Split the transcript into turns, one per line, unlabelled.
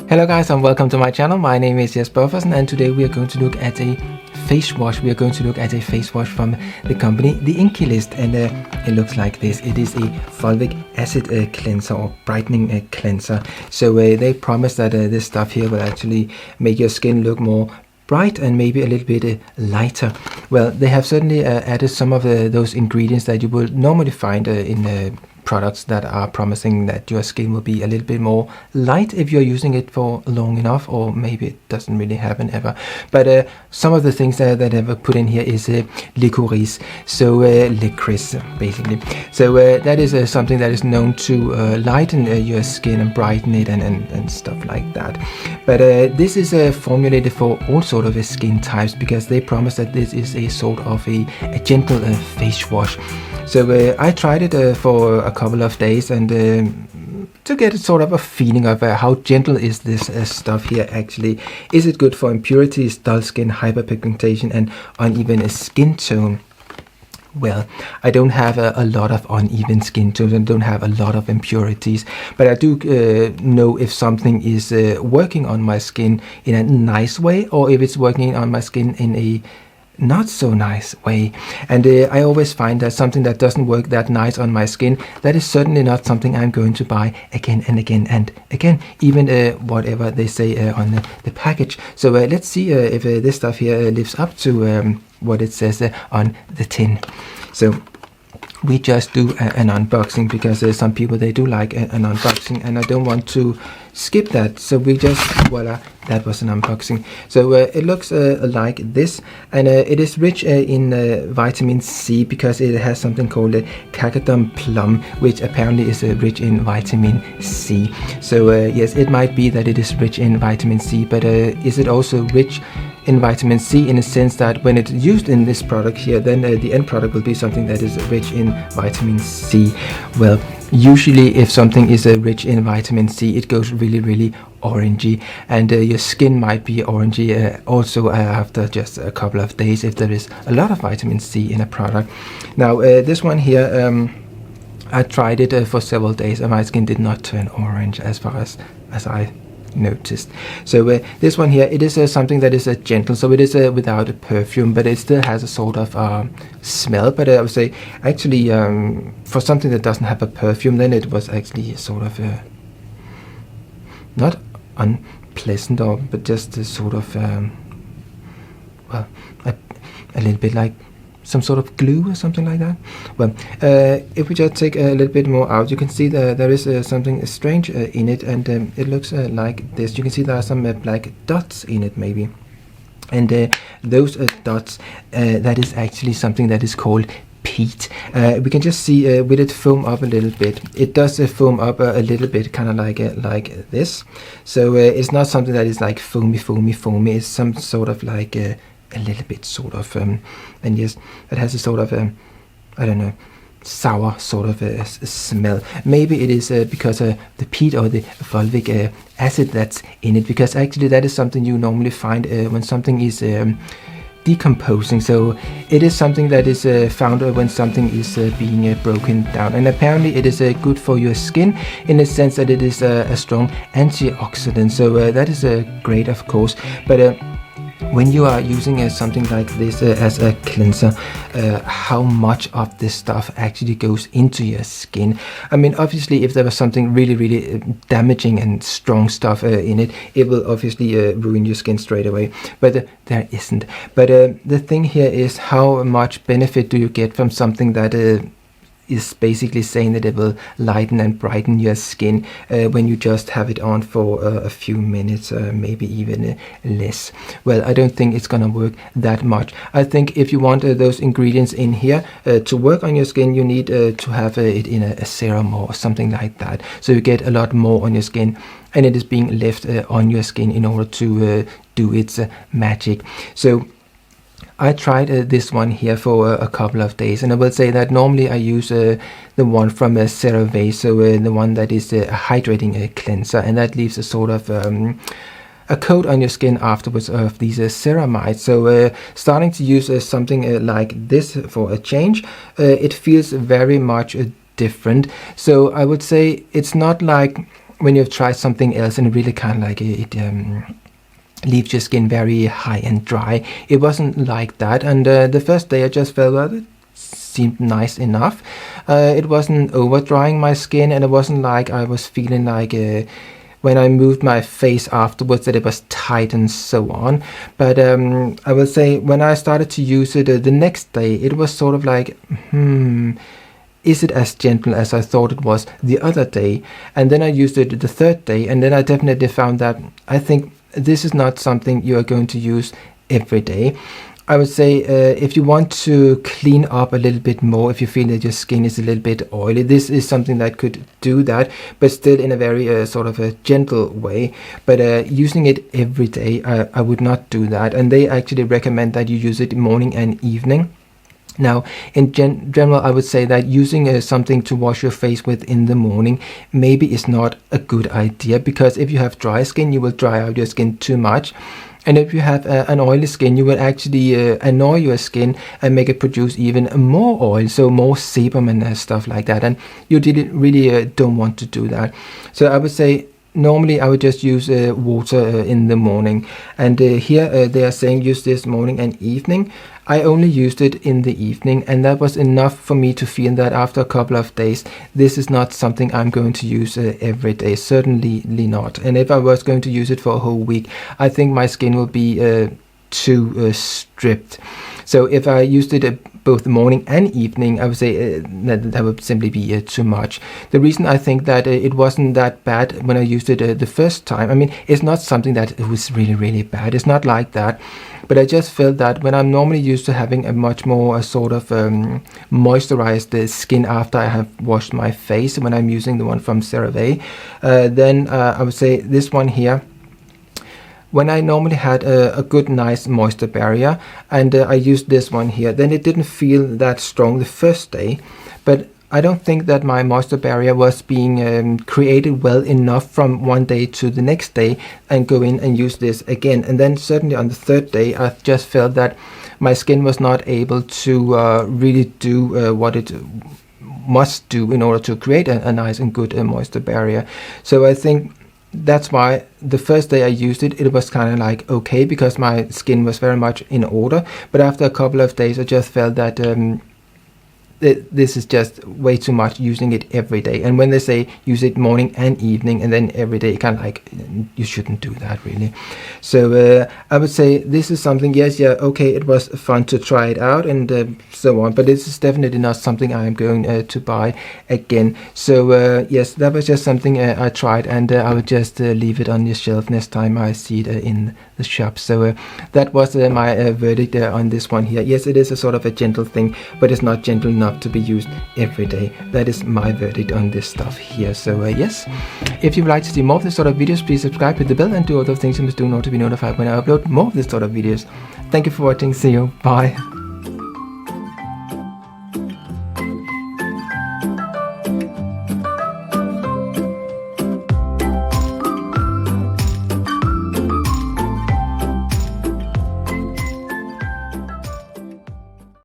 Hello guys and welcome to my channel. My name is Jesper and today we are going to look at a face wash. We are going to look at a face wash from the company the INKEY List, and it looks like this. It is a fulvic acid cleanser or brightening cleanser. So they promise that this stuff here will actually make your skin look more bright and maybe a little bit lighter. Well, they have certainly added some of those ingredients that you will normally find in products that are promising that your skin will be a little bit more light if you're using it for long enough, or maybe it doesn't really happen ever. But some of the things that I've put in here is licorice, so licorice basically. So that is something that is known to lighten your skin and brighten it and stuff like that. But this is formulated for all sort of skin types, because they promise that this is a sort of a gentle face wash. So I tried it for a couple of days, and to get sort of a feeling of how gentle is this stuff here actually. Is it good for impurities, dull skin, hyperpigmentation and uneven skin tone? Well, I don't have a lot of uneven skin tones and don't have a lot of impurities, but I do know if something is working on my skin in a nice way, or if it's working on my skin in a not so nice way. And I always find that something that doesn't work that nice on my skin, that is certainly not something I'm going to buy again and again and again, even whatever they say on the package. So let's see if this stuff here lives up to what it says on the tin. So we just do an unboxing, because some people, they do like an unboxing, and I don't want to skip that. So we just, voila, that was an unboxing. So it looks like this, and it is rich in vitamin C, because it has something called Kakadu Plum, which apparently is rich in vitamin C. So yes, it might be that it is rich in vitamin C, but is it also rich in vitamin C in a sense that when it's used in this product here, then the end product will be something that is rich in vitamin C? Well, usually if something is rich in vitamin C, it goes really orangey, and your skin might be orangey also after just a couple of days if there is a lot of vitamin C in a product. Now this one here, I tried it for several days and my skin did not turn orange as far as I noticed. So this one here, it is something that is gentle, so it is without a perfume, but it still has a sort of smell. But I would say actually for something that doesn't have a perfume, then it was actually sort of not unpleasant, but just sort of well, a little bit like some sort of glue or something like that. Well, if we just take a little bit more out, you can see that there is something strange in it, and it looks like this. You can see there are some black dots in it maybe, and those dots, that is actually something that is called peat. We can just see with it foam up a little bit. It does foam up a little bit, kind of like this. So it's not something that is like foamy. It's some sort of like a little bit sort of and yes, it has a sort of I don't know, sour sort of smell. Maybe it is because the peat or the fulvic acid that's in it, because actually that is something you normally find when something is decomposing. So it is something that is found when something is being broken down, and apparently it is good for your skin in the sense that it is a strong antioxidant. So that is great, of course, but when you are using something like this as a cleanser, how much of this stuff actually goes into your skin? I mean, obviously if there was something really damaging and strong stuff in it, it will obviously ruin your skin straight away, but there isn't. But the thing here is, how much benefit do you get from something that is basically saying that it will lighten and brighten your skin when you just have it on for a few minutes, maybe even less? Well, I don't think it's gonna work that much. I think if you want those ingredients in here to work on your skin, you need to have it in a serum or something like that, so you get a lot more on your skin, and it is being left on your skin in order to do its magic. So I tried this one here for a couple of days, and I will say that normally I use the one from CeraVe, so the one that is a hydrating cleanser, and that leaves a sort of a coat on your skin afterwards of these ceramides. So starting to use something like this for a change, it feels very much different. So I would say it's not like when you've tried something else and it really kind of like it leaves your skin very high and dry. It wasn't like that, and the first day I just felt, well, it seemed nice enough. It wasn't over drying my skin, and it wasn't like I was feeling like when I moved my face afterwards that it was tight and so on. But I will say when I started to use it the next day, it was sort of like, is it as gentle as I thought it was the other day? And then I used it the third day, and then I definitely found that I think this is not something you are going to use every day. I would say if you want to clean up a little bit more, if you feel that your skin is a little bit oily, this is something that could do that, but still in a very sort of a gentle way. But using it every day, I would not do that. And they actually recommend that you use it morning and evening. Now, in general, I would say that using something to wash your face with in the morning maybe is not a good idea, because if you have dry skin, you will dry out your skin too much. And if you have an oily skin, you will actually annoy your skin and make it produce even more oil, so more sebum and stuff like that. And you really don't want to do that. So I would say normally I would just use water in the morning. And here they are saying use this morning and evening. I only used it in the evening, and that was enough for me to feel that after a couple of days, this is not something I'm going to use every day, certainly not. And if I was going to use it for a whole week, I think my skin will be too stripped. So if I used it both morning and evening, I would say that would simply be too much. The reason I think that it wasn't that bad when I used it the first time, I mean, it's not something that was really bad. It's not like that. But I just felt that when I'm normally used to having a much more sort of moisturized skin after I have washed my face, when I'm using the one from CeraVe, then I would say this one here, when I normally had a good nice moisture barrier and I used this one here, then it didn't feel that strong the first day. But I don't think that my moisture barrier was being created well enough from one day to the next day and go in and use this again. And then certainly on the third day, I just felt that my skin was not able to really do what it must do in order to create a nice and good moisture barrier. So I think that's why the first day I used it, it was kind of like okay, because my skin was very much in order. But after a couple of days, I just felt that this is just way too much using it every day. And when they say use it morning and evening and then every day, kind of like you shouldn't do that really. So I would say this is something, yes, yeah, okay, it was fun to try it out and so on, but this is definitely not something I'm going to buy again. So yes, that was just something I tried, and I would just leave it on the shelf next time I see it in the shop. So that was my verdict on this one here. Yes, it is a sort of a gentle thing, but it's not gentle enough to be used every day. That is my verdict on this stuff here. So yes, if you would like to see more of this sort of videos, please subscribe, hit the bell, and do all those things you must do in order to be notified when I upload more of this sort of videos. Thank you for watching. See you. Bye.